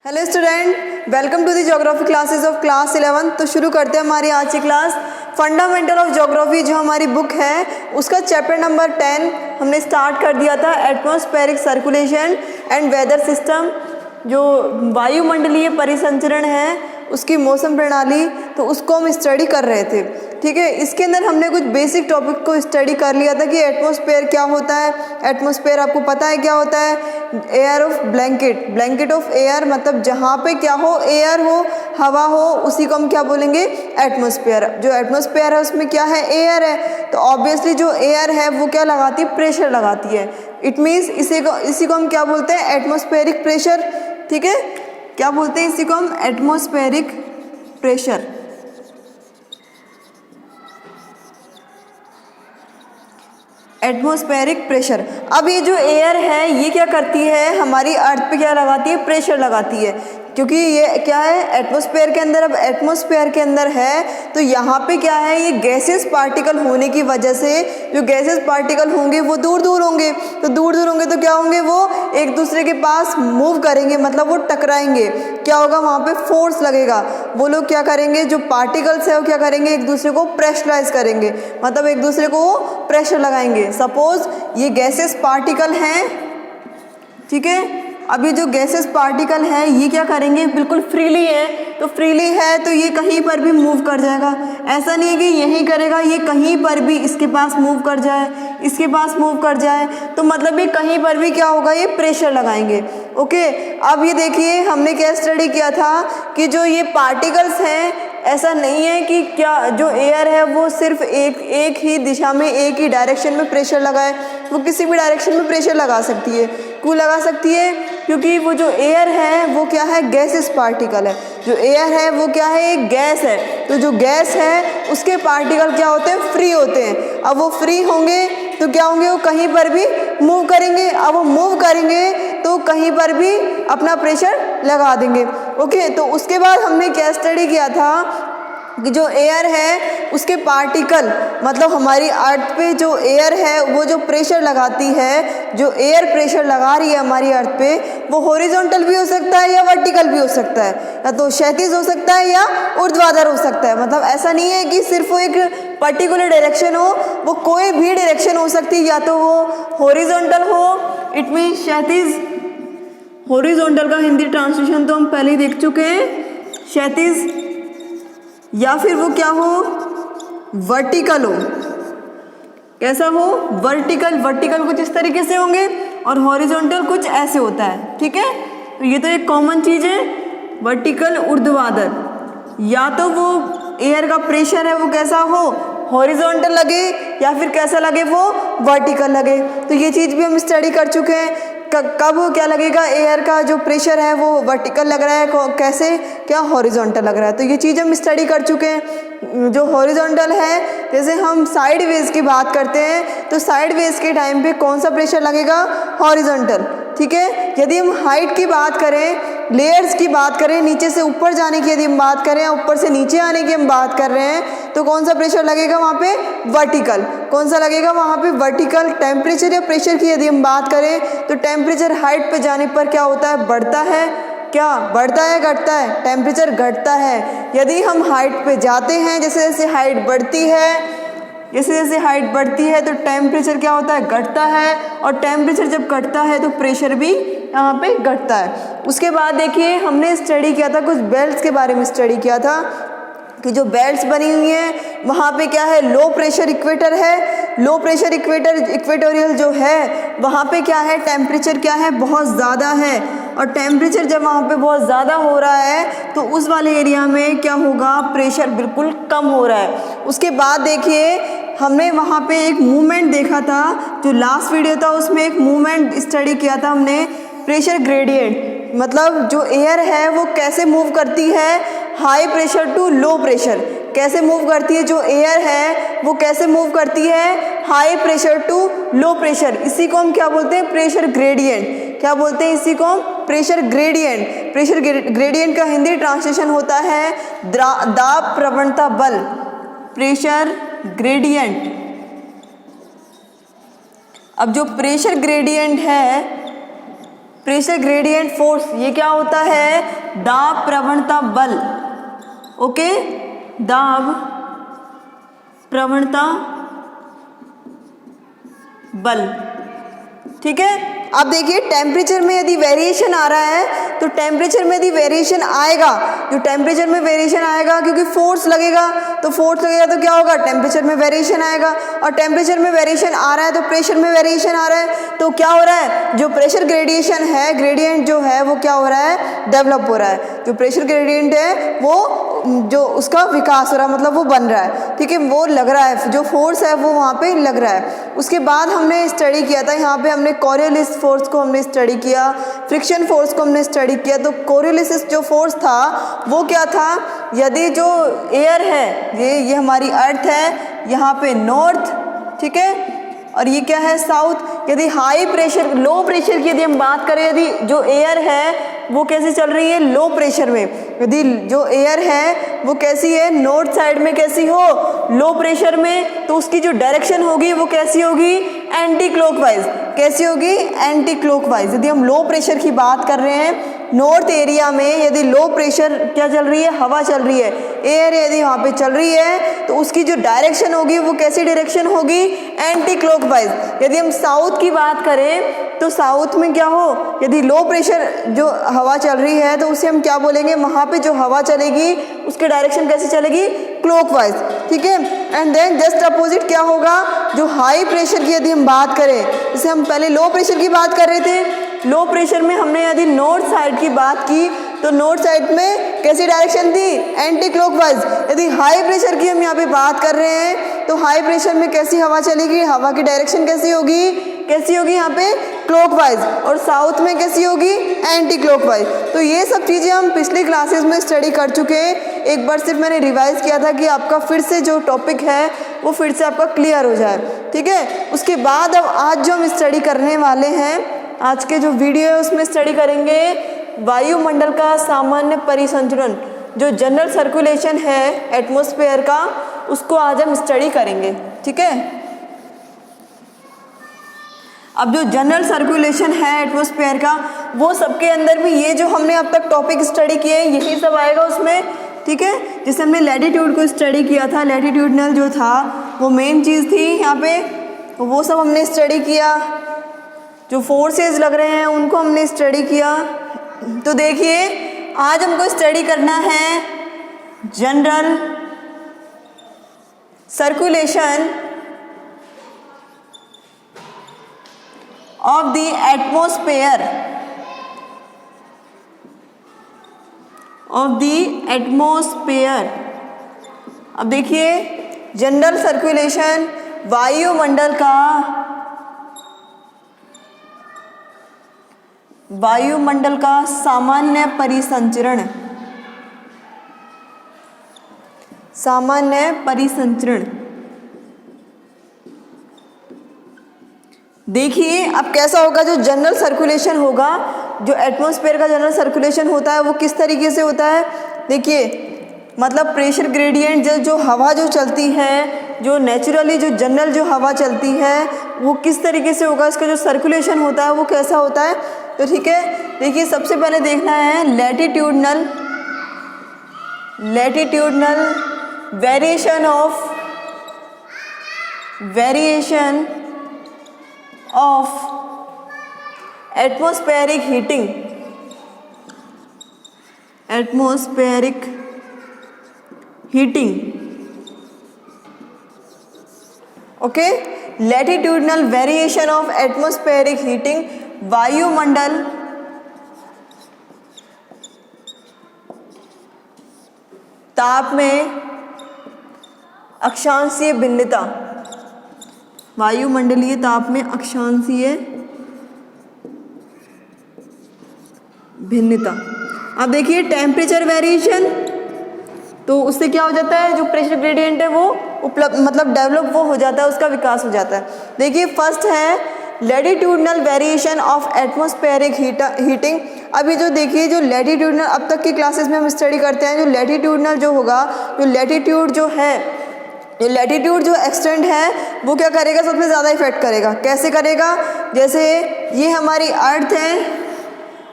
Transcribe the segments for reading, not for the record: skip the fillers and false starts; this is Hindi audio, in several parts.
Hello student, welcome to the geography classes of class 11। तो शुरू करते हैं हमारी आज की क्लास। फंडामेंटल ऑफ ज्योग्राफी जो हमारी बुक है उसका चैप्टर नंबर 10 हमने स्टार्ट कर दिया था। Atmospheric circulation and weather system, जो वायुमंडलीय परिसंचरण है उसकी मौसम प्रणाली, तो उसको हम स्टडी कर रहे थे। ठीक है, इसके अंदर हमने कुछ बेसिक टॉपिक को स्टडी कर लिया था कि एटमॉस्फेयर क्या होता है। एटमॉस्फेयर आपको पता है क्या होता है? Air of blanket, blanket of air, मतलब जहाँ पे क्या हो, एयर हो, हवा हो, उसी को हम क्या बोलेंगे? एटमॉस्फेयर। जो एटमॉस्फेयर है उसमें क्या है? एयर है। तो ऑब्वियसली जो एयर है वो क्या लगाती है? प्रेशर लगाती है। इट मीन्स इसी को हम क्या बोलते हैं? Atmospheric pressure. ठीक है, क्या बोलते हैं इसी को हम? Atmospheric pressure. Atmospheric pressure. अब ये जो एयर है ये क्या करती है? हमारी अर्थ पे क्या लगाती है? प्रेशर लगाती है, क्योंकि ये क्या है? एटमॉस्फेयर के अंदर। अब एटमॉस्फेयर के अंदर है तो यहाँ पे क्या है? ये गैसेस पार्टिकल होने की वजह से जो गैसेस पार्टिकल होंगे वो दूर दूर होंगे। तो दूर दूर होंगे तो क्या होंगे? वो एक दूसरे के पास मूव करेंगे, मतलब वो टकराएंगे। क्या होगा? वहाँ पे फोर्स लगेगा। वो लोग क्या करेंगे? जो पार्टिकल्स है वो क्या करेंगे? एक दूसरे को प्रेशराइज करेंगे, मतलब एक दूसरे को प्रेशर लगाएंगे। सपोज ये गैसेस पार्टिकल हैं, ठीक है। अब ये जो गैसेस पार्टिकल है ये क्या करेंगे? बिल्कुल फ्रीली है, तो फ्रीली है तो ये कहीं पर भी मूव कर जाएगा। ऐसा नहीं है कि यहीं करेगा, ये कहीं पर भी इसके पास मूव कर जाए, इसके पास मूव कर जाए, तो मतलब ये कहीं पर भी क्या होगा? ये प्रेशर लगाएंगे। ओके, अब ये देखिए हमने क्या स्टडी किया था कि जो ये पार्टिकल्स हैं, ऐसा नहीं है कि क्या जो एयर है वो सिर्फ एक ही दिशा में, एक ही डायरेक्शन में प्रेशर लगाए। वो किसी भी डायरेक्शन में प्रेशर लगा सकती है। क्यों लगा सकती है? क्योंकि वो जो एयर है वो क्या है? गैसेस पार्टिकल है। जो एयर है वो क्या है? एक गैस है। तो जो गैस है उसके पार्टिकल क्या होते हैं? फ्री होते हैं। अब वो फ्री होंगे तो क्या होंगे? वो कहीं पर भी मूव करेंगे। अब वो मूव करेंगे तो कहीं पर भी अपना प्रेशर लगा देंगे। ओके, तो उसके बाद हमने क्या स्टडी किया था कि जो एयर है उसके पार्टिकल, मतलब हमारी अर्थ पे जो एयर है वो जो प्रेशर लगाती है, जो एयर प्रेशर लगा रही है हमारी अर्थ पे, वो हॉरिजॉन्टल भी हो सकता है या वर्टिकल भी हो सकता है, या तो क्षैतिज हो सकता है या ऊर्ध्वाधर हो सकता है। मतलब ऐसा नहीं है कि सिर्फ वो एक पर्टिकुलर डायरेक्शन हो, वो कोई भी डायरेक्शन हो सकती है। या तो वो हॉरिजॉन्टल हो, इट मीन क्षैतिज। हॉरिजॉन्टल का हिंदी ट्रांसलेशन तो हम पहले ही देख चुके हैं, क्षैतिज। या फिर वो क्या हो? वर्टिकल हो। कैसा हो? वर्टिकल। वर्टिकल कुछ इस तरीके से होंगे और हॉरिजॉन्टल कुछ ऐसे होता है। ठीक है, तो ये तो एक कॉमन चीज है, वर्टिकल, ऊर्ध्वाधर। या तो वो एयर का प्रेशर है वो कैसा हो? हॉरिजॉन्टल लगे, या फिर कैसा लगे? वो वर्टिकल लगे। तो ये चीज भी हम स्टडी कर चुके हैं। कब क्या लगेगा? एयर का जो प्रेशर है वो वर्टिकल लग रहा है, कैसे? क्या? हॉरिजॉन्टल लग रहा है। तो ये चीज़ हम स्टडी कर चुके हैं। जो हॉरिजॉन्टल है, जैसे हम साइड वेज की बात करते हैं तो साइड वेज के टाइम पे कौन सा प्रेशर लगेगा? हॉरिजॉन्टल। ठीक है, यदि हम हाइट की बात करें, लेयर्स की बात करें, नीचे से ऊपर जाने की यदि हम बात करें, ऊपर से नीचे आने की हम बात कर रहे हैं, तो कौन सा प्रेशर लगेगा वहाँ पे? वर्टिकल। कौन सा लगेगा वहाँ पे? वर्टिकल। टेम्परेचर या प्रेशर की यदि हम बात करें तो टेम्परेचर हाइट पे जाने पर क्या होता है? बढ़ता है। क्या बढ़ता है? घटता है? टेम्परेचर घटता है। यदि हम हाइट पे जाते हैं, जैसे जैसे हाइट बढ़ती है, जैसे जैसे हाइट बढ़ती है तो टेम्परेचर क्या होता है? घटता है। और टेम्परेचर जब घटता है तो प्रेशर भी यहाँ पे घटता है। उसके बाद देखिए हमने स्टडी किया था, कुछ बेल्ट्स के बारे में स्टडी किया था कि जो बेल्ट्स बनी हुई हैं वहाँ पे क्या है? लो प्रेशर इक्वेटर है। लो प्रेशर इक्वेटर, इक्वेटोरियल जो है वहाँ पे क्या है? टेम्परेचर क्या है? बहुत ज़्यादा है। और टेम्परेचर जब वहाँ पे बहुत ज़्यादा हो रहा है तो उस वाले एरिया में क्या होगा? प्रेशर बिल्कुल कम हो रहा है। उसके बाद देखिए हमने वहाँ पे एक मूवमेंट देखा था, जो लास्ट वीडियो था उसमें एक मूवमेंट स्टडी किया था हमने, प्रेशर ग्रेडियंट। मतलब जो एयर है वो कैसे मूव करती है high pressure to low pressure. कैसे मूव करती है जो एयर है वो? कैसे मूव करती है? High pressure to low pressure. इसी को हम क्या बोलते हैं? Pressure gradient. क्या बोलते हैं इसी को हम? Pressure gradient. प्रेशर ग्रेडियंट का हिंदी ट्रांसलेशन होता है दाब प्रवणता बल। Pressure gradient. अब जो प्रेशर ग्रेडियंट है, प्रेशर ग्रेडियंट फोर्स, ये क्या होता है? दाब प्रवणता बल। ओके, दाब प्रवणता बल, ठीक है। अब देखिए टेम्परेचर में यदि वेरिएशन आ रहा है तो टेम्परेचर में यदि वेरिएशन आएगा, जो टेम्परेचर में वेरिएशन आएगा क्योंकि फोर्स लगेगा, तो फोर्स लगेगा तो क्या होगा? टेम्परेचर में वेरिएशन आएगा। और टेम्परेचर में वेरिएशन आ रहा है तो प्रेशर में वेरिएशन आ रहा है, तो क्या हो रहा है? जो प्रेशर ग्रेडिएशन है, ग्रेडियंट जो है वो क्या हो रहा है? डेवलप हो रहा है। जो प्रेशर ग्रेडियंट है वो जो उसका विकास हो रहा है, मतलब वो बन रहा है, ठीक है, वो लग रहा है, जो फोर्स है वो वहाँ पे लग रहा है। उसके बाद हमने स्टडी किया था, यहाँ पे हमने कोरियोलिस फोर्स को हमने स्टडी किया, फ्रिक्शन फोर्स को हमने स्टडी किया। तो कोरियोलिस जो फोर्स था वो क्या था? यदि जो एयर है, ये हमारी अर्थ है, यहाँ पे नॉर्थ, ठीक है, और ये क्या है? साउथ। यदि हाई प्रेशर, लो प्रेशर की यदि हम बात करें, यदि जो एयर है वो कैसे चल रही है? लो प्रेशर में। यदि जो एयर है वो कैसी है? नॉर्थ साइड में कैसी हो? लो प्रेशर में, तो उसकी जो डायरेक्शन होगी वो कैसी होगी? Anti clockwise. कैसी होगी? Anti clockwise. यदि हम लो प्रेशर की बात कर रहे हैं, नॉर्थ एरिया में यदि लो प्रेशर क्या चल रही है? हवा चल रही है, एयर यदि वहाँ पे चल रही है तो उसकी जो डायरेक्शन होगी वो कैसी डायरेक्शन होगी? Anti clockwise. यदि हम साउथ की बात करें तो साउथ में क्या हो? यदि लो प्रेशर जो हवा चल रही है तो उसे हम क्या बोलेंगे? वहाँ पे जो हवा चलेगी उसकी डायरेक्शन कैसे चलेगी? क्लॉकवाइज, ठीक है। एंड देन जस्ट अपोजिट क्या होगा? जो हाई प्रेशर की यदि हम बात करें, जैसे हम पहले लो प्रेशर की बात कर रहे थे, लो प्रेशर में हमने यदि नॉर्थ साइड की बात की तो नॉर्थ साइड में कैसी डायरेक्शन थी? Anti clockwise. यदि हाई प्रेशर की हम यहाँ पे बात कर रहे हैं तो हाई प्रेशर में कैसी हवा चलेगी? हवा की डायरेक्शन कैसी होगी? कैसी होगी यहाँ पे? क्लॉकवाइज। और साउथ में कैसी होगी? Anti clockwise. तो ये सब चीज़ें हम पिछली क्लासेस में स्टडी कर चुके हैं। एक बार सिर्फ मैंने रिवाइज किया था कि आपका फिर से जो टॉपिक है वो फिर से आपका क्लियर हो जाए, ठीक है। उसके बाद अब आज जो हम स्टडी करने वाले हैं, आज के जो वीडियो है उसमें स्टडी करेंगे वायुमंडल का सामान्य परिसंचरण, जो जनरल सर्कुलेशन है एटमॉस्फेयर का, उसको आज हम स्टडी करेंगे, ठीक है। अब जो जनरल सर्कुलेशन है एटमॉस्फेयर का, वो सबके अंदर भी ये जो हमने अब तक टॉपिक स्टडी किए यही सब आएगा उसमें, ठीक है। जैसे हमने लैटिट्यूड को स्टडी किया था, लैटिट्यूडनल जो था वो मेन चीज़ थी यहाँ पे, तो वो सब हमने स्टडी किया। जो फोर्सेस लग रहे हैं उनको हमने स्टडी किया। तो देखिए आज हमको स्टडी करना है general circulation of the atmosphere, of the atmosphere. अब देखिए जनरल सर्कुलेशन, वायुमंडल का, वायुमंडल का सामान्य परिसंचरण, सामान्य परिसंचरण। देखिए अब कैसा होगा, जो जनरल सर्कुलेशन होगा, जो एटमॉस्फेयर का जनरल सर्कुलेशन होता है वो किस तरीके से होता है। देखिए मतलब प्रेशर ग्रेडियंट, जो हवा जो चलती है, जो नेचुरली जो जनरल जो हवा चलती है वो किस तरीके से होगा, इसका जो सर्कुलेशन होता है वो कैसा होता है। तो ठीक है, देखिए सबसे पहले देखना है latitudinal, latitudinal variation of, variation of atmospheric heating, atmospheric heating, okay. Latitudinal variation of atmospheric heating, वायुमंडल ताप में अक्षांशीय भिन्नता, वायुमंडलीय ताप में अक्षांशीय भिन्नता। अब देखिए टेम्परेचर वेरिएशन, तो उससे क्या हो जाता है, जो प्रेशर ग्रेडियंट है वो उपलब्ध मतलब डेवलप वो हो जाता है, उसका विकास हो जाता है। देखिए फर्स्ट है latitudinal variation of atmospheric heating. अभी जो देखिए जो लैटिट्यूडनल अब तक की क्लासेस में हम स्टडी करते हैं, जो लैटिट्यूडनल जो होगा, जो लैटिट्यूड जो है, ये लैटिट्यूड जो एक्सटेंड है वो क्या करेगा, सबसे ज़्यादा इफेक्ट करेगा। कैसे करेगा, जैसे ये हमारी अर्थ है,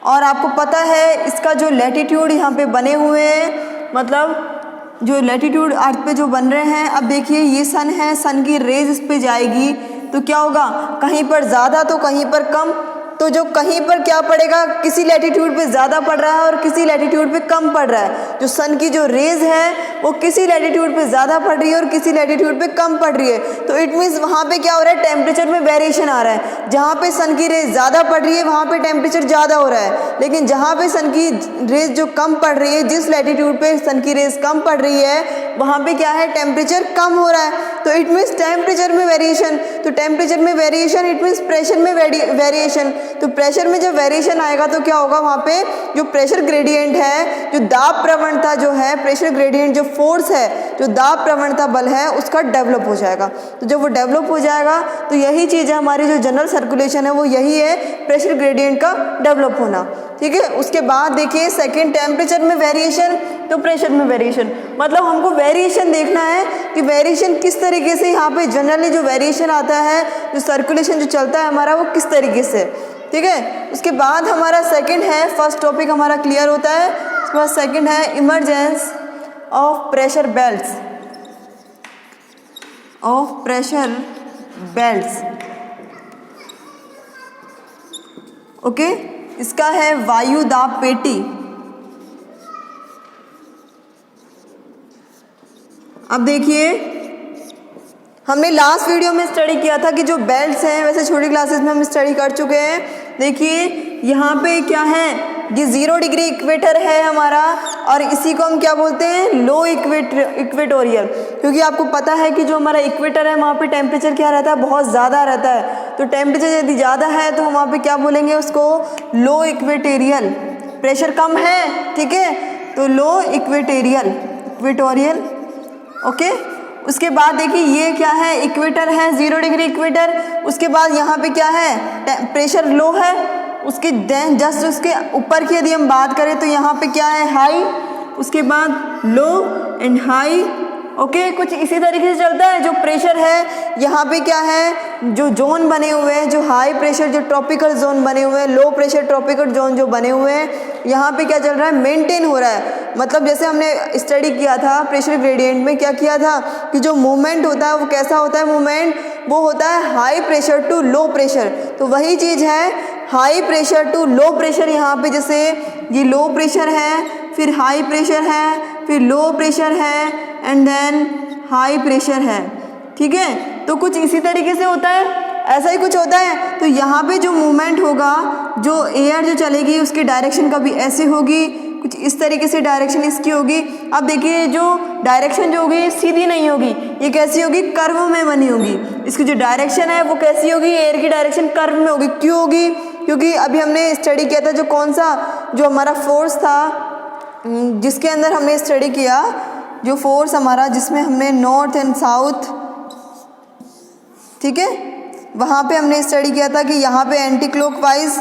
और आपको पता है इसका जो लैटिट्यूड यहाँ पे बने हुए हैं, मतलब जो लैटिट्यूड अर्थ पे जो बन रहे हैं, अब देखिए ये सन है, सन की रेज इस पे जाएगी तो क्या होगा, कहीं पर ज़्यादा तो कहीं पर कम, तो जो कहीं पर क्या पड़ेगा, किसी लैटिट्यूड पे ज़्यादा पड़ रहा है और किसी लैटिट्यूड पे कम पड़ रहा है। जो सन की जो रेज है वो किसी लैटिट्यूड पे ज़्यादा पड़ रही है और किसी लैटिट्यूड पे कम पड़ रही है, तो इट मीन्स वहाँ पे क्या हो रहा है, टेम्परेचर में वेरिएशन आ रहा है। जहाँ पे सन की रेज ज़्यादा पड़ रही है वहाँ पे टेम्परेचर ज़्यादा हो रहा है, लेकिन जहाँ पे सन की रेज जो कम पड़ रही है, जिस लैटिट्यूड पे सन की रेज कम पड़ रही है वहाँ पे क्या है, टेम्परेचर कम हो रहा है। तो इट मीन्स टेम्परेचर में वेरिएशन, तो टेम्परेचर में वेरिएशन इट मीन्स प्रेशर में वेरिएशन। तो प्रेशर में जब वेरिएशन आएगा तो क्या होगा, वहाँ पे जो प्रेशर ग्रेडियंट है, जो दाब प्रवणता जो है, प्रेशर ग्रेडियंट जो फोर्स है, जो दाब प्रवणता बल है, उसका डेवलप हो जाएगा। तो जब वो डेवलप हो जाएगा तो यही चीज़ है हमारी जो जनरल सर्कुलेशन है, वो यही है प्रेशर ग्रेडियंट का डेवलप होना। ठीक है, उसके बाद देखिए सेकेंड, टेम्परेचर में वेरिएशन तो प्रेशर में वेरिएशन, मतलब हमको वेरिएशन देखना है कि वेरिएशन किस तरीके से यहाँ पे जनरली जो वेरिएशन आता है, जो सर्कुलेशन जो चलता है हमारा, वो किस तरीके से। ठीक है, उसके बाद हमारा सेकंड है, फर्स्ट टॉपिक हमारा क्लियर होता है, उसके बाद सेकंड है emergence of pressure belts, of pressure belts. Okay, इसका है वायु दाब पेटी। अब देखिए हमने लास्ट वीडियो में स्टडी किया था कि जो बेल्ट्स हैं, वैसे छोटी क्लासेस में हम स्टडी कर चुके हैं। देखिए यहाँ पे क्या है, ये 0 डिग्री इक्वेटर है हमारा, और इसी को हम क्या बोलते हैं, लो इक्वेटोरियल, क्योंकि आपको पता है कि जो हमारा इक्वेटर है वहाँ पे टेम्परेचर क्या रहता है, बहुत ज़्यादा रहता है। तो टेम्परेचर यदि ज़्यादा है तो हम वहाँ पे क्या बोलेंगे उसको, लो इक्वेटेरियल। प्रेशर कम है, ठीक है, तो लो इक्वेटोरियल। ओके, उसके बाद देखिए ये क्या है, इक्वेटर है, 0 डिग्री इक्वेटर। उसके बाद यहाँ पे क्या है, प्रेशर लो है, उसके जस्ट उसके ऊपर की यदि हम बात करें तो यहाँ पे क्या है, हाई, उसके बाद लो एंड हाई। ओके, कुछ इसी तरीके से चलता है। जो प्रेशर है यहाँ पे क्या है, जो जोन बने हुए हैं, जो हाई प्रेशर जो ट्रॉपिकल जोन बने हुए हैं, लो प्रेशर ट्रॉपिकल जोन जो बने हुए हैं, यहाँ पे क्या चल रहा है, मेंटेन हो रहा है। मतलब जैसे हमने स्टडी किया था प्रेशर ग्रेडियंट में, क्या किया था कि जो मूवमेंट होता है वो कैसा होता है, मूवमेंट वो होता है high pressure to low pressure. तो वही चीज़ है, high pressure to low pressure. यहाँ पे जैसे ये लो प्रेशर है, फिर हाई प्रेशर है, फिर लो प्रेशर है, एंड देन हाई प्रेशर है। ठीक है, तो कुछ इसी तरीके से होता है, ऐसा ही कुछ होता है। तो यहाँ पे जो मूवमेंट होगा, जो एयर जो चलेगी उसकी डायरेक्शन कभी ऐसे होगी, कुछ इस तरीके से डायरेक्शन इसकी होगी। अब देखिए जो डायरेक्शन जो होगी सीधी नहीं होगी, ये कैसी होगी, कर्व में बनी होगी। इसकी जो डायरेक्शन है वो कैसी होगी, एयर की डायरेक्शन कर्व में होगी। क्यों होगी, क्योंकि अभी हमने स्टडी किया था जो कौन सा, जो हमारा फोर्स था जिसके अंदर हमने स्टडी किया, जो फोर्स हमारा जिसमें हमने नॉर्थ एंड साउथ, ठीक है, वहाँ पे हमने स्टडी किया था कि यहाँ पे एंटी क्लॉकवाइज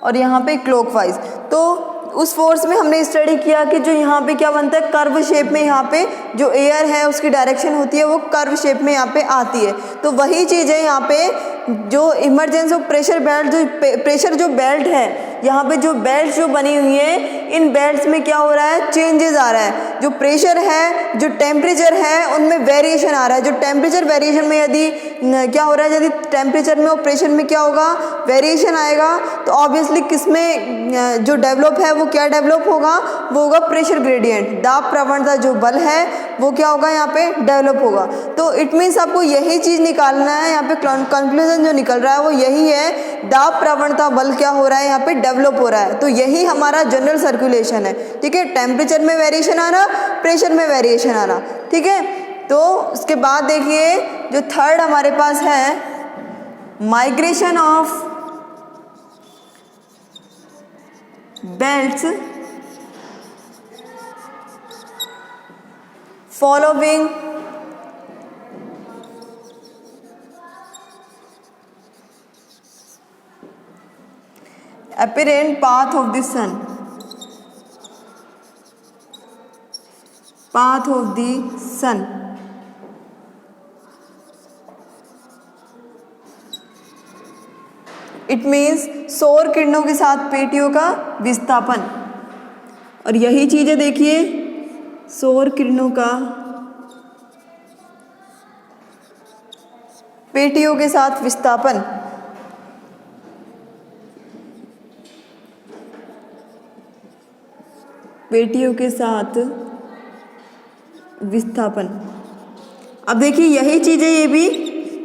और यहाँ पे क्लॉकवाइज। तो उस फोर्स में हमने स्टडी किया कि जो यहाँ पे क्या बनता है, कर्व शेप में यहाँ पे जो एयर है उसकी डायरेक्शन होती है वो कर्व शेप में यहाँ पे आती है। तो वही चीज़ है यहाँ पे, जो इमरजेंसी ऑफ प्रेशर बेल्ट, जो प्रेशर जो बेल्ट है, यहाँ पे जो बेल्ट जो बनी हुई है, इन बेल्ट्स में क्या हो रहा है, चेंजेस आ रहा है। जो प्रेशर है, जो टेम्परेचर है, उनमें वेरिएशन आ रहा है। जो टेम्परेचर वेरिएशन में यदि क्या हो रहा है, यदि टेम्परेचर में और प्रेशर में क्या होगा, वेरिएशन आएगा, तो ऑब्वियसली किसमें जो डेवलप है वो क्या डेवलप होगा, वो होगा प्रेशर ग्रेडियंट। दाब प्रवणता जो बल है वो क्या होगा, यहाँ पे डेवलप होगा। तो इट मीन्स आपको यही चीज़ निकालना है, यहाँ पे कंक्लूजन जो निकल रहा है वो यही है, दाब प्रवणता बल क्या हो रहा है, यहाँ पे डेवलप हो रहा है। तो यही हमारा जनरल सर्कुलेशन है। ठीक है, टेम्परेचर में वेरिएशन आना, प्रेशर में वेरिएशन आना। ठीक है, तो उसके बाद देखिए जो थर्ड हमारे पास है, migration of belts following apparent path of the sun, path of the sun। It means सौर किरणों के साथ पेटियों का विस्थापन। और यही चीज़ें देखिए, सौर किरणों का पेटियों के साथ विस्थापन। पेटियों के साथ विस्थापन। अब देखिए यही चीज़ें, ये भी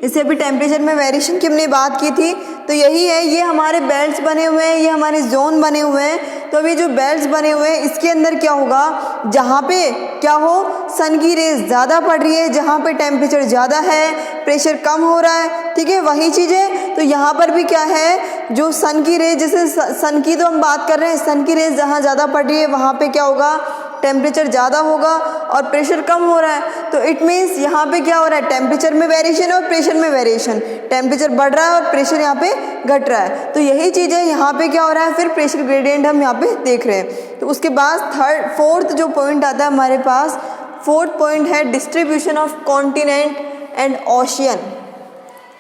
जैसे अभी टेम्परेचर में वेरिएशन की हमने बात की थी, तो यही है, ये हमारे बेल्ट्स बने हुए हैं, ये हमारे जोन बने हुए हैं। तो अभी जो बेल्ट्स बने हुए हैं इसके अंदर क्या होगा, जहाँ पे क्या हो, सन की रेज ज़्यादा पड़ रही है, जहाँ पे टेम्परेचर ज़्यादा है, प्रेशर कम हो रहा है, ठीक है, वही चीज़ें। तो यहाँ पर भी क्या है, जो सन की रेज, जैसे सन की तो हम बात कर रहे हैं, सन की रेज जहाँ ज़्यादा पड़ रही है वहाँ पे क्या होगा, टेम्परेचर ज़्यादा होगा और प्रेशर कम हो रहा है। तो इट मीन्स यहाँ पे क्या हो रहा है, टेम्परेचर में वेरिएशन और प्रेशर में वेरिएशन, टेम्परेचर बढ़ रहा है और प्रेशर यहाँ पे घट रहा है। तो यही चीज़ें यहाँ पे क्या हो रहा है, फिर प्रेशर ग्रेडियंट हम यहाँ पे देख रहे हैं। तो उसके बाद फोर्थ जो पॉइंट आता है हमारे पास, फोर्थ पॉइंट है distribution of continent and ocean.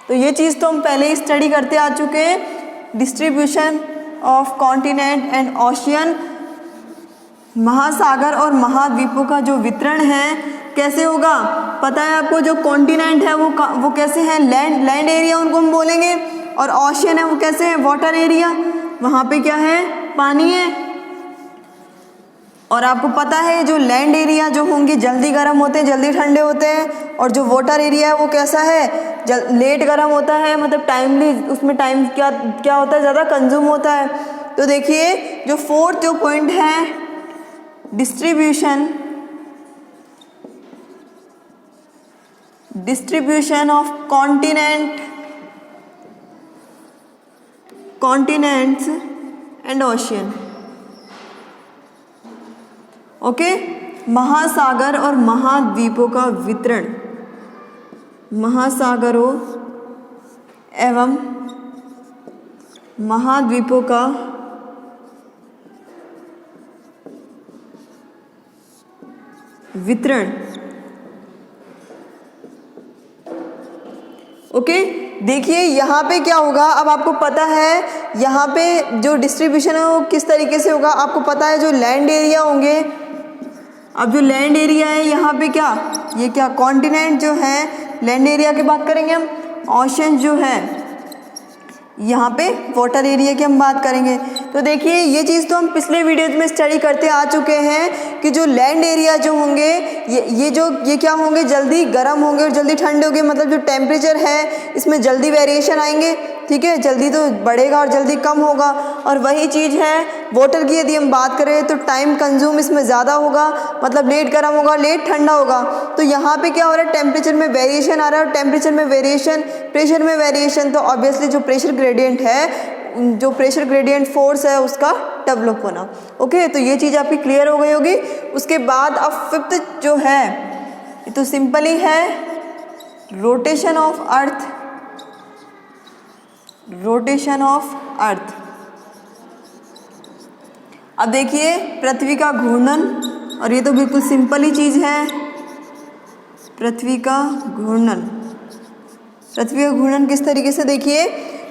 तो ये चीज़ तो हम पहले ही स्टडी करते आ चुके हैं, distribution of continent and ocean. महासागर और महाद्वीपों का जो वितरण है कैसे होगा, पता है आपको। जो कॉन्टिनेंट है वो कैसे हैं, लैंड एरिया उनको हम बोलेंगे, और ओशियन है वो कैसे है, वाटर एरिया, वहाँ पे क्या है, पानी है। और आपको पता है जो लैंड एरिया जो होंगे जल्दी गर्म होते हैं, जल्दी ठंडे होते हैं, और जो वाटर एरिया है वो कैसा है, लेट गर्म होता है, मतलब टाइमली, उसमें टाइम क्या होता है, ज़्यादा कंज्यूम होता है। तो देखिए जो फोर्थ जो पॉइंट है, distribution of continents and ocean. Okay, महासागर और महाद्वीपों का वितरण, महासागरों एवं महाद्वीपों का वितरण। ओके, देखिए यहाँ पे क्या होगा, अब आपको पता है यहाँ पे जो डिस्ट्रीब्यूशन है वो किस तरीके से होगा, आपको पता है जो लैंड एरिया होंगे। अब जो लैंड एरिया है यहाँ पे क्या, ये क्या कॉन्टिनेंट जो है, लैंड एरिया की बात करेंगे हम। ओशन जो है यहाँ पे वाटर एरिया की हम बात करेंगे। तो देखिए ये चीज़ तो हम पिछले वीडियोज में स्टडी करते आ चुके हैं कि जो लैंड एरिया जो होंगे ये क्या होंगे, जल्दी गर्म होंगे और जल्दी ठंडे होंगे, मतलब जो टेम्परेचर है इसमें जल्दी वेरिएशन आएंगे, ठीक है, जल्दी तो बढ़ेगा और जल्दी कम होगा। और वही चीज़ है वाटर की, यदि हम बात करें तो टाइम कंज्यूम इसमें ज़्यादा होगा, मतलब लेट गर्म होगा, लेट ठंडा होगा। तो यहाँ पे क्या हो रहा है, टेम्परेचर में वेरिएशन आ रहा है, और टेम्परेचर में वेरिएशन, प्रेशर में वेरिएशन, तो ऑब्वियसली जो प्रेशर ग्रेडियंट है, जो प्रेशर ग्रेडियंट फोर्स है उसका डेवलप होना। ओके, तो ये चीज़ आपकी क्लियर हो गई होगी। उसके बाद अब फिफ्थ जो है ये तो सिंपल ही है, rotation of earth, rotation of अर्थ। अब देखिए पृथ्वी का घूर्णन, और ये तो बिल्कुल सिंपल ही चीज़ है, पृथ्वी का घूर्णन। पृथ्वी का घूर्णन किस तरीके से, देखिए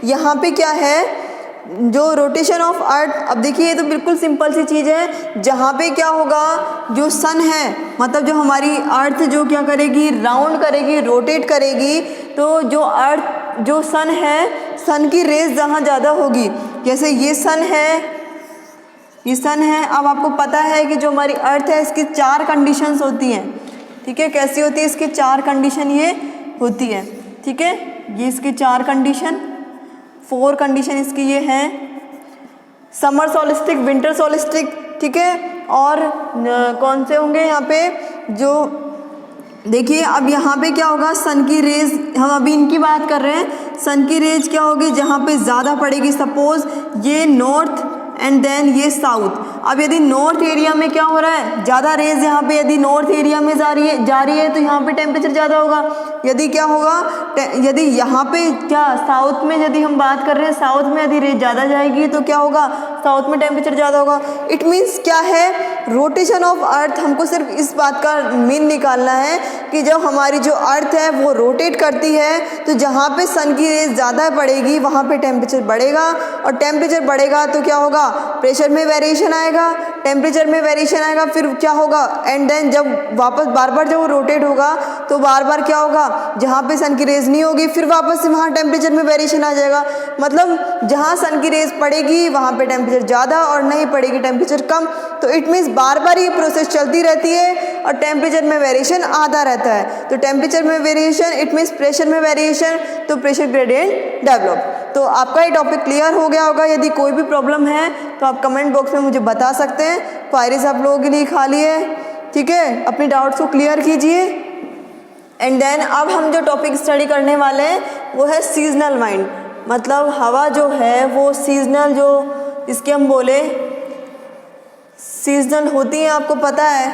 यहाँ पे क्या है, जो रोटेशन ऑफ अर्थ। अब देखिए ये तो बिल्कुल सिंपल सी चीज़ है, जहाँ पे क्या होगा, जो सन है, मतलब जो हमारी अर्थ जो क्या करेगी, राउंड करेगी, रोटेट करेगी, तो जो अर्थ, जो सन है, सन की रेस जहाँ ज़्यादा होगी, जैसे ये सन है, ये सन है। अब आपको पता है कि जो हमारी अर्थ है इसकी 4 कंडीशंस होती हैं, ठीक है, कैसी होती है, इसकी 4 कंडीशन ये होती है, ठीक है, ये इसकी 4 कंडीशन, 4 कंडीशन इसकी ये हैं, समर सोलिस्टिक, विंटर सोलिस्टिक, ठीक है, और कौन से होंगे यहाँ पे, जो देखिए अब यहाँ पे क्या होगा, सन की रेज, हम अभी इनकी बात कर रहे हैं, सन की रेज क्या होगी, जहाँ पे ज़्यादा पड़ेगी, सपोज ये नॉर्थ एंड देन ये साउथ। अब यदि नॉर्थ एरिया में क्या हो रहा है, ज़्यादा रेज यहाँ पे यदि नॉर्थ एरिया में जा रही है तो यहाँ पे टेम्परेचर ज़्यादा होगा। यदि क्या होगा, यदि यहाँ पे क्या साउथ में यदि हम बात कर रहे हैं, साउथ में यदि रेज ज़्यादा जाएगी तो क्या होगा, साउथ में टेम्परेचर ज़्यादा होगा। इट मीन्स क्या है रोटेशन ऑफ अर्थ हमको सिर्फ इस बात का मीन निकालना है कि जब हमारी जो अर्थ है वो रोटेट करती है तो जहाँ पे सन की रेज ज़्यादा पड़ेगी वहाँ पे टेम्परेचर बढ़ेगा, और टेम्परेचर बढ़ेगा तो क्या होगा, प्रेशर में वेरिएशन आएगा, टेम्परेचर में वेरिएशन आएगा, फिर क्या होगा, एंड देन जब वापस बार बार जब वो रोटेट होगा तो बार बार क्या होगा, जहाँ पे सन की रेज नहीं होगी फिर वापस से वहाँ टेम्परेचर में वेरिएशन आ जाएगा। मतलब जहाँ सन की रेज पड़ेगी वहाँ पे टेम्परेचर ज़्यादा और नहीं पड़ेगी टेम्परेचर कम। तो इट मीन्स बार बार ये प्रोसेस चलती रहती है और टेम्परेचर में वेरिएशन आता रहता है। तो टेम्परेचर में वेरिएशन इट मीन्स प्रेशर में वेरिएशन, तो प्रेशर ग्रेडियंट डेवलप। तो आपका ये टॉपिक क्लियर हो गया होगा। यदि कोई भी प्रॉब्लम है तो आप कमेंट बॉक्स में मुझे बता सकते हैं। क्वारीज आप लोगों के लिए खाली है, ठीक है, अपने डाउट्स को क्लियर कीजिए। एंड देन अब हम जो टॉपिक स्टडी करने वाले हैं वो है सीजनल वाइंड, मतलब हवा जो है वो सीजनल, जो इसके हम बोले सीजनल होती हैं, आपको पता है।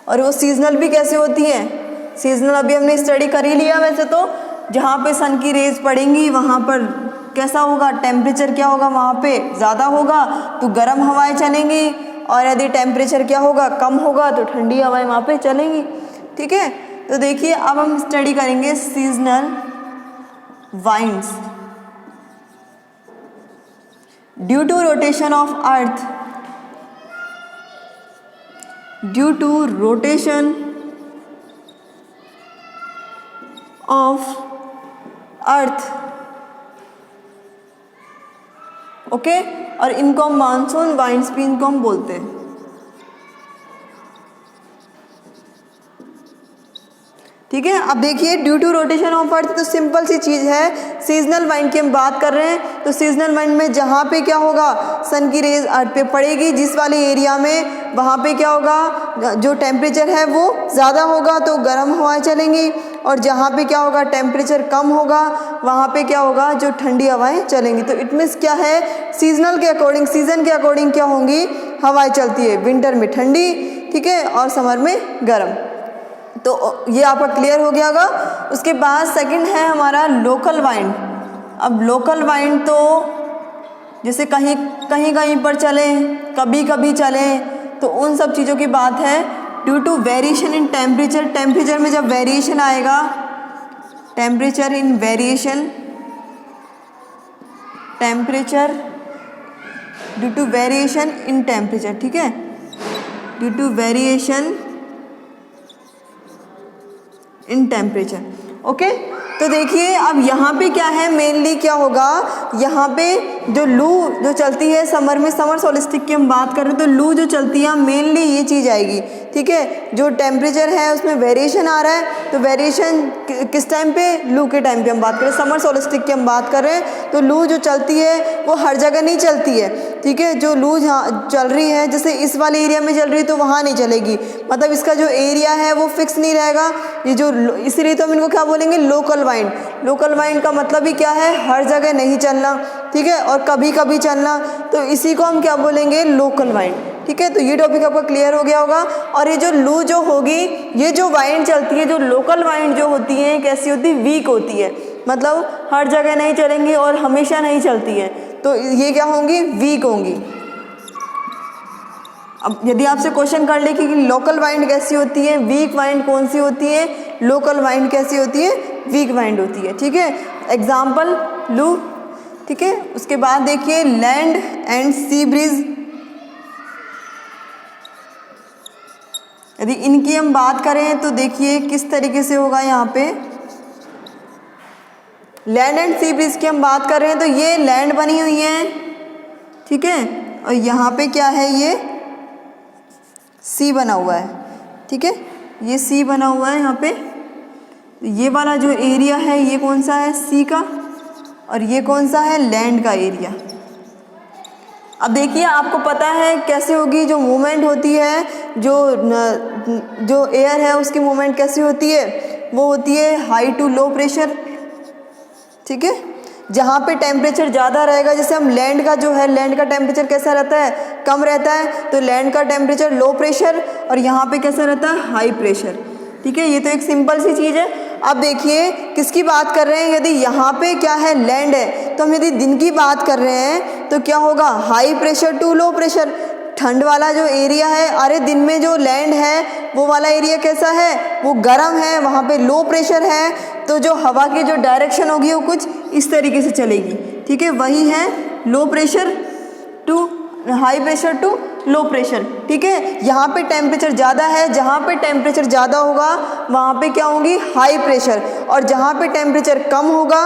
और वो सीजनल भी कैसे होती हैं, सीजनल अभी हमने स्टडी कर ही लिया। वैसे तो जहाँ पे सन की रेज पड़ेंगी वहाँ पर कैसा होगा, टेम्परेचर क्या होगा, वहाँ पे ज़्यादा होगा तो गर्म हवाएं चलेंगी, और यदि टेम्परेचर क्या होगा, कम होगा तो ठंडी हवाएं वहाँ पे चलेंगी, ठीक है। तो देखिए अब हम स्टडी करेंगे seasonal winds. Due to rotation of earth, due to rotation of earth, okay, और इनको हम मानसून वाइंड्स भी इनको हम बोलते हैं, ठीक है। अब देखिए due to rotation of earth, तो सिंपल सी चीज़ है, सीजनल वाइंड की हम बात कर रहे हैं। तो सीजनल वाइंड में जहाँ पे क्या होगा, सन की रेज अर्थ पे पड़ेगी, जिस वाले एरिया में वहाँ पे क्या होगा, जो टेम्परेचर है वो ज़्यादा होगा तो गर्म हवाएं चलेंगी, और जहाँ पे क्या होगा, टेम्परेचर कम होगा वहाँ पे क्या होगा, जो ठंडी हवाएं चलेंगी। तो इट मीन्स क्या है, सीजनल के अकॉर्डिंग, सीजन के अकॉर्डिंग क्या होंगी, हवाएं चलती है। विंटर में ठंडी, ठीक है, और समर में गर्म। तो ये आपका क्लियर हो गया होगा। उसके बाद सेकंड है हमारा लोकल वाइंड। अब लोकल वाइंड तो जैसे कहीं कहीं कहीं पर चले, कभी कभी चले, तो उन सब चीज़ों की बात है। Due to variation in temperature, temperature में जब वेरिएशन आएगा, temperature in variation, temperature due to variation in temperature, ठीक है, due to variation in temperature, okay. तो देखिए अब यहाँ पे क्या है, मेनली क्या होगा, यहाँ पे जो लू जो चलती है समर में, समर सोलिस्टिक की हम बात कर रहे हैं, तो लू जो चलती है मेनली ये चीज़ आएगी, ठीक है। जो टेम्परेचर है उसमें वेरिएशन आ रहा है, तो वेरिएशन किस टाइम पे, लू के टाइम पे हम बात करें, समर सोलिस्टिक की हम बात कर रहे हैं। तो लू जो चलती है वो हर जगह नहीं चलती है, ठीक है। जो लू जहाँ चल रही है, जैसे इस वाले एरिया में चल रही है तो वहाँ नहीं चलेगी, मतलब इसका जो एरिया है वो फिक्स नहीं रहेगा। ये जो, इसीलिए तो हम इनको क्या बोलेंगे, लोकल वाइंड। लोकल वाइंड का मतलब ही क्या है, हर जगह नहीं चलना, ठीक है, और कभी कभी चलना, तो इसी को हम क्या बोलेंगे, लोकल वाइंड, ठीक है। तो ये टॉपिक आपका क्लियर हो गया होगा। और ये जो लू जो होगी, ये जो वाइंड चलती है, जो लोकल वाइंड जो होती है कैसी होती है, वीक होती है, मतलब हर जगह नहीं चलेंगी और हमेशा नहीं चलती है, तो ये क्या होंगी, वीक होंगी। अब यदि आपसे क्वेश्चन कर ले कि लोकल वाइंड कैसी होती है, वीक वाइंड कौन सी होती है, लोकल वाइंड कैसी होती है, वीक वाइंड होती है, ठीक है। एग्जाम्पल लू, ठीक है। उसके बाद देखिए लैंड एंड सी ब्रीज, यदि इनकी हम बात करें तो देखिए किस तरीके से होगा। यहाँ पे लैंड एंड सी ब्रीज की हम बात कर रहे हैं, तो ये लैंड बनी हुई है, ठीक है, और यहाँ पे क्या है, ये सी बना हुआ है, ठीक है, ये सी बना हुआ है यहाँ पे। ये वाला जो एरिया है ये कौन सा है, सी का, और ये कौन सा है, लैंड का एरिया। अब देखिए आपको पता है कैसे होगी, जो मूवमेंट होती है, जो एयर है उसकी मूवमेंट कैसी होती है, वो होती है हाई टू लो प्रेशर, ठीक है। जहाँ पे टेम्परेचर ज़्यादा रहेगा, जैसे हम लैंड का जो है, लैंड का टेम्परेचर कैसा रहता है, कम रहता है, तो लैंड का टेम्परेचर लो प्रेशर, और यहाँ पे कैसा रहता है, हाई प्रेशर, ठीक है। ये तो एक सिंपल सी चीज़ है। अब देखिए किसकी बात कर रहे हैं, यदि यहाँ पे क्या है, लैंड है, तो हम यदि दिन की बात कर रहे हैं तो क्या होगा, high pressure to low pressure, ठंड वाला जो एरिया है, अरे दिन में जो लैंड है वो वाला एरिया कैसा है, वो गर्म है, वहाँ पे लो प्रेशर है, तो जो हवा की जो डायरेक्शन होगी वो कुछ इस तरीके से चलेगी। ठीक है, वही है low pressure to high pressure to low pressure. ठीक है, यहाँ पे टेम्परेचर ज़्यादा है, जहाँ पे टेम्परेचर ज़्यादा होगा वहाँ पे क्या होगी, हाई प्रेशर, और जहाँ पे टेम्परेचर कम होगा,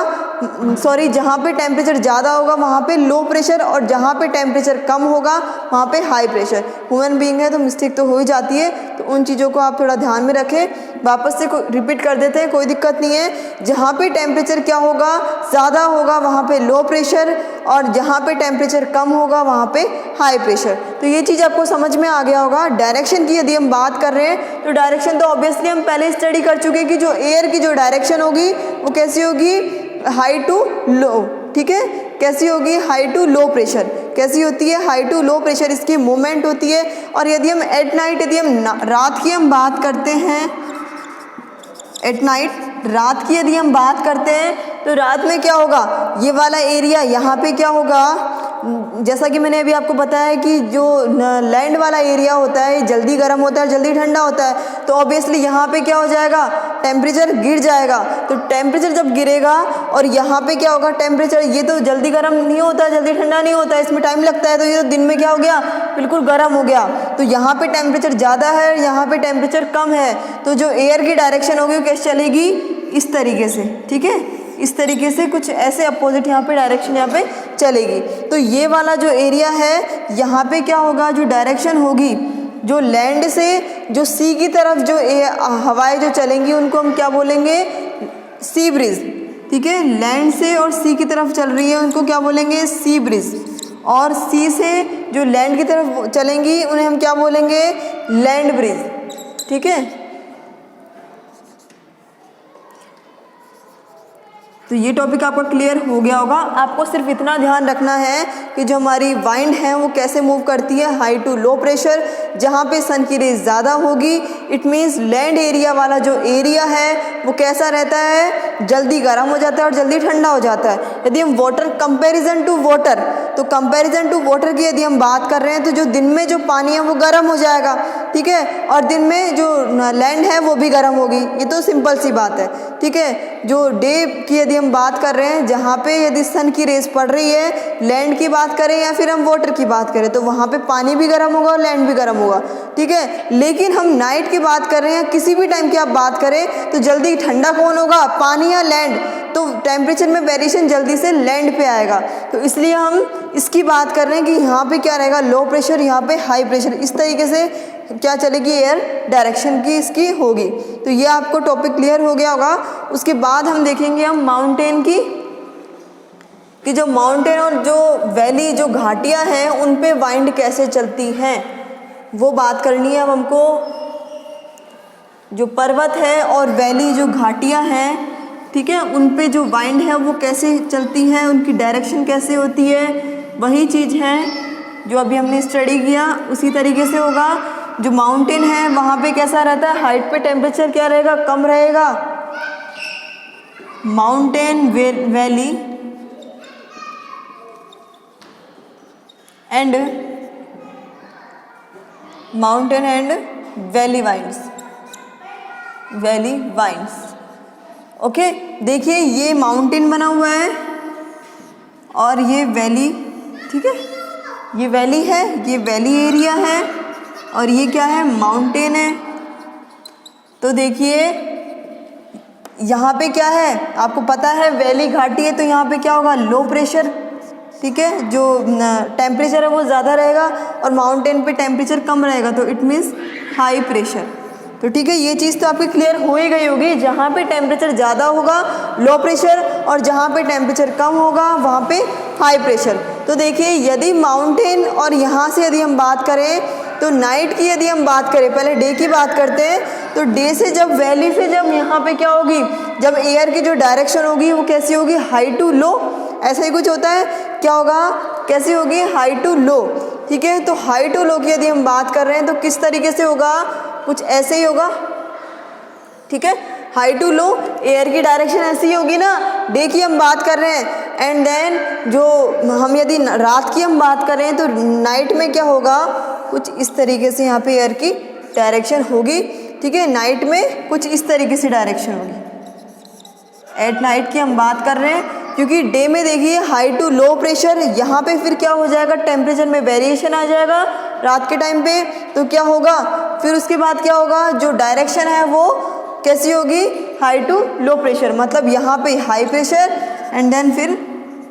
सॉरी, जहाँ पे टेम्परेचर ज़्यादा होगा वहाँ पे लो प्रेशर, और जहाँ पे टेम्परेचर कम होगा वहाँ पे हाई प्रेशर। ह्यूमन बीइंग है तो मिस्टेक तो हो ही जाती है, तो उन चीज़ों को आप थोड़ा ध्यान में रखें। वापस से रिपीट कर देते हैं, कोई दिक्कत नहीं है। जहाँ पे टेम्परेचर क्या होगा, ज़्यादा होगा वहाँ पे लो प्रेशर, और जहाँ पे टेम्परेचर कम होगा वहाँ पे हाई प्रेशर। तो ये चीज़ आपको समझ में आ गया होगा। डायरेक्शन की यदि हम बात कर रहे हैं तो डायरेक्शन तो ऑब्वियसली हम पहले स्टडी कर चुके हैं कि जो एयर की जो डायरेक्शन होगी वो कैसी होगी, हाई टू लो। ठीक है, कैसी होगी, हाई टू लो प्रेशर। कैसी होती है, हाई टू लो प्रेशर, इसकी मूवमेंट होती है। और यदि हम एट नाइट, यदि हम रात की हम बात करते हैं, एट नाइट रात की यदि हम बात करते हैं तो रात में क्या होगा, ये वाला एरिया यहाँ पे क्या होगा, जैसा कि मैंने अभी आपको बताया कि जो लैंड वाला एरिया होता है जल्दी गर्म होता है, जल्दी ठंडा होता है, तो ऑब्वियसली यहाँ पे क्या हो जाएगा, टेम्परेचर गिर जाएगा। तो टेम्परेचर जब गिरेगा और यहाँ पे क्या होगा, टेम्परेचर, ये तो जल्दी गर्म नहीं होता, जल्दी ठंडा नहीं होता, इसमें टाइम लगता है, तो ये तो दिन में क्या हो गया, बिल्कुल गर्म हो गया। तो यहाँ पे टेम्परेचर ज़्यादा है, यहाँ पे टेम्परेचर कम है, तो जो एयर की डायरेक्शन होगी वो कैसे चलेगी, इस तरीके से। ठीक है, इस तरीके से कुछ ऐसे अपोजिट यहाँ पे डायरेक्शन यहाँ पे चलेगी। तो ये वाला जो एरिया है यहाँ पे क्या होगा, जो डायरेक्शन होगी, जो लैंड से जो सी की तरफ जो हवाएं जो चलेंगी उनको हम क्या बोलेंगे, सी ब्रिज। ठीक है, लैंड से और सी की तरफ चल रही है उनको क्या बोलेंगे, सी ब्रिज। और सी से जो लैंड की तरफ चलेंगी उन्हें हम क्या बोलेंगे, लैंड ब्रिज। ठीक है, तो ये टॉपिक आपका क्लियर हो गया होगा। आपको सिर्फ इतना ध्यान रखना है कि जो हमारी वाइंड है वो कैसे मूव करती है, हाई टू लो प्रेशर, जहाँ पे सन की रेज ज़्यादा होगी, इट मीन्स लैंड एरिया वाला जो एरिया है वो कैसा रहता है, जल्दी गर्म हो जाता है और जल्दी ठंडा हो जाता है। यदि हम वाटर कंपैरिजन टू वाटर, तो कंपैरिजन टू वाटर की यदि हम बात कर रहे हैं तो जो दिन में जो पानी है वो गर्म हो जाएगा। ठीक है, और दिन में जो लैंड है वो भी गर्म होगी, ये तो सिंपल सी बात है। ठीक है, जो डे की यदि हम बात कर रहे हैं, जहाँ पे यदि सन की रेस पड़ रही है, लैंड की बात करें या फिर हम वाटर की बात करें, तो वहाँ पे पानी भी गर्म होगा और लैंड भी गर्म होगा। ठीक है, लेकिन हम नाइट की बात कर रहे हैं, किसी भी टाइम की आप बात करें तो जल्दी ठंडा कौन होगा, पानी या लैंड, तो टेम्परेचर में वेरिएशन जल्दी से लैंड पे आएगा। तो इसलिए हम इसकी बात कर रहे हैं कि यहाँ पे क्या रहेगा, लो प्रेशर, यहाँ पे हाई प्रेशर, इस तरीके से क्या चलेगी, एयर डायरेक्शन की इसकी होगी। तो ये आपको टॉपिक क्लियर हो गया होगा। उसके बाद हम देखेंगे हम माउंटेन की, कि जो माउंटेन और जो वैली, जो घाटियाँ हैं उन पे वाइंड कैसे चलती हैं, वो बात करनी है अब हमको। जो पर्वत है और वैली, जो घाटियाँ हैं, ठीक है, उन पे जो वाइंड है वो कैसे चलती है, उनकी डायरेक्शन कैसे होती है, वही चीज़ है जो अभी हमने स्टडी किया, उसी तरीके से होगा। जो माउंटेन है वहाँ पे कैसा रहता है, हाइट पे टेम्परेचर क्या रहेगा, कम रहेगा। Mountain valley and mountain and valley winds, valley winds. Okay, देखिए ये माउंटेन बना हुआ है और ये वैली, ठीक है, ये वैली है, ये वैली एरिया है, और ये क्या है, माउंटेन है। तो देखिए यहाँ पे क्या है, आपको पता है वैली घाटी है, तो यहाँ पे क्या होगा, लो प्रेशर। ठीक है, जो टेम्परेचर है वो ज़्यादा रहेगा और माउंटेन पे टेम्परेचर कम रहेगा, तो इट मीन्स हाई प्रेशर। तो ठीक है, ये चीज़ तो आपकी क्लियर हो ही गई होगी। जहाँ पे टेम्परेचर ज़्यादा होगा लो प्रेशर, और जहाँ पे टेम्परेचर कम होगा वहाँ पे हाई प्रेशर। तो देखिए यदि माउंटेन और यहाँ से यदि हम बात करें, तो नाइट की यदि हम बात करें, पहले डे की बात करते हैं, तो डे से जब वैली से जब यहाँ पे क्या होगी, जब एयर की जो डायरेक्शन होगी वो कैसी होगी, हाई टू लो, ऐसा ही कुछ होता है, क्या होगा, कैसी होगी, हाई टू लो। ठीक है, तो हाई टू लो की यदि हम बात कर रहे हैं तो किस तरीके से होगा, कुछ ऐसे ही होगा। ठीक है, हाई टू लो, एयर की डायरेक्शन ऐसी ही होगी ना। डे की हम बात कर रहे हैं एंड देन जो हम यदि रात की हम बात करें तो नाइट में क्या होगा, कुछ इस तरीके से यहाँ पे एयर की डायरेक्शन होगी, ठीक है। नाइट में कुछ इस तरीके से डायरेक्शन होगी। एट नाइट की हम बात कर रहे हैं, क्योंकि डे में देखिए हाई टू लो प्रेशर, यहाँ पे फिर क्या हो जाएगा, टेम्परेचर में वेरिएशन आ जाएगा रात के टाइम पे। तो क्या होगा, फिर उसके बाद क्या होगा, जो डायरेक्शन है वो कैसी होगी, हाई टू लो प्रेशर, मतलब यहाँ पे हाई प्रेशर एंड देन फिर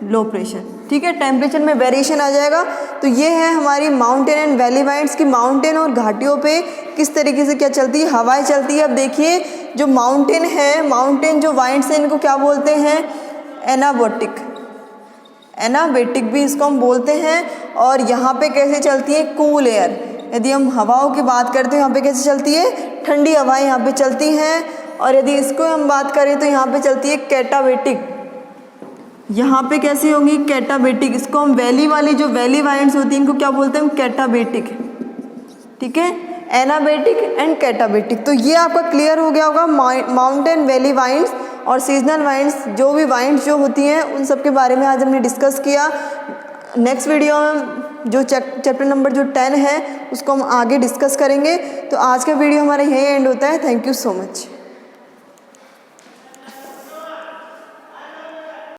लो प्रेशर, ठीक है। टेम्परेचर में वेरिएशन आ जाएगा। तो ये है हमारी माउंटेन एंड वैली वाइंड्स की माउंटेन और घाटियों पे किस तरीके से क्या चलती है, हवाएं चलती है। अब देखिए जो माउंटेन है, माउंटेन जो वाइंड्स हैं इनको क्या बोलते हैं, एनाबोटिक, एनाबेटिक भी इसको हम बोलते हैं। और यहाँ पे कैसे चलती है, कूल एयर। यदि हम हवाओं की बात करते हैं यहाँ पे कैसे चलती है, ठंडी हवाएं यहाँ पे चलती हैं। और यदि इसको हम बात करें तो यहाँ पे चलती है कैटाबेटिक, यहाँ पे कैसी होंगी, कैटाबेटिक। इसको हम वैली वाली जो वैली वाइंड्स होती हैं इनको क्या बोलते हैं, कैटाबेटिक, ठीक है। एनाबेटिक एंड कैटाबेटिक। तो ये आपका क्लियर हो गया होगा माउंटेन वैली वाइंड्स और सीजनल वाइंड्स, जो भी वाइंड्स जो होती हैं उन सब के बारे में आज हमने डिस्कस किया। नेक्स्ट वीडियो में जो चैप्टर नंबर जो 10 है उसको हम आगे डिस्कस करेंगे। तो आज का वीडियो हमारा यहीं एंड होता है। Thank you so much.